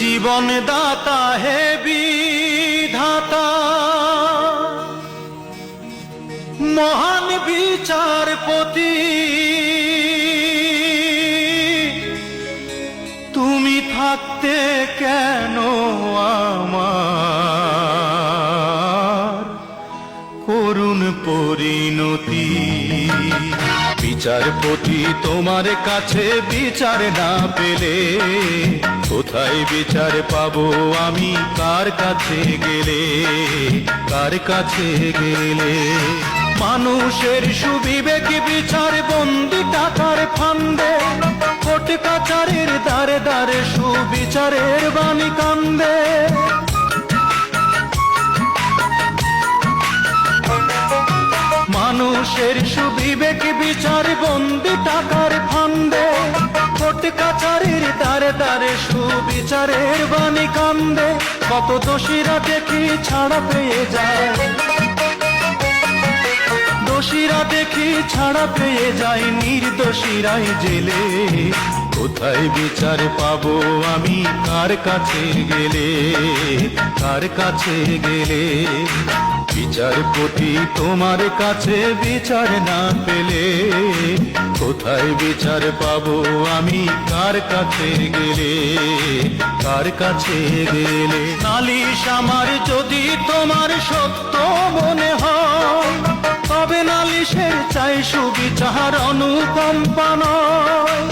জীবন দাতা হে বিধাতা, মহান বিচারপতি, তুমি থাকতে কেন আমার করুণ পরিণতি। বিচারপতি তোমার কাছে বিচার না পেলে কোথায় বিচার পাবো আমি, কার কাছে গেলে, কার কাছে গেলে। মানুষের সুবিবেক বিচার বন্দি টাকার ফান্দে, কোর্ট কাচারের দ্বারে দ্বারে সুবিচারের বাণী কান্দে। মানুষের সুবিবেক বিচার বন্দি টাকার ফান্দে, কোর্ট কাচারের দ্বারে দ্বারে সুবিচারের বাণী কান্দে। কত দোষীরা দেখি ছাড়া পেয়ে যায়, দোষীরা দেখি ছাড়া পেয়ে যায়, নির্দোষীরাই জেলে। কোথায় বিচার পাবো আমি, কার কাছে গেলে, কার কাছে গেলে। বিচারপতি তোমার কাছে বিচার না পেলে কোথায় বিচার পাবো আমি, কার কাছে গেলে, কার কাছে গেলে। নালিশ আমার যদি তোমার সত্য মনে হয়, তবে নালিশের চাই সুবিচার অনুকম্পা নয়।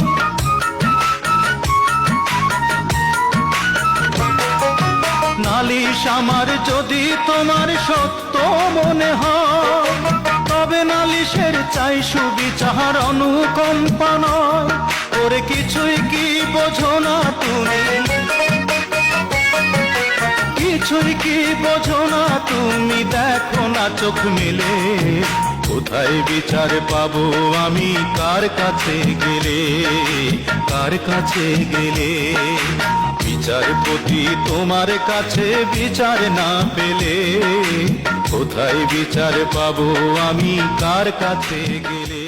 নালিশ আমার যদি তোমার সত্য মনে হয়, তবে নালিশের চাই সুবিচার অনুকম্পা নয়। ওরে কিছুই কি বোঝো না তুমি, কিছুই কি বোঝো না তুমি, দেখো না চোখ মেলে। কোথায় বিচার পাবো আমি, কার কাছে গেলে, কার কাছে গেলে। বিচারপতি তোমার কাছে বিচার না পেলে কোথায় বিচার পাবো আমি, কার কাছে গেলে।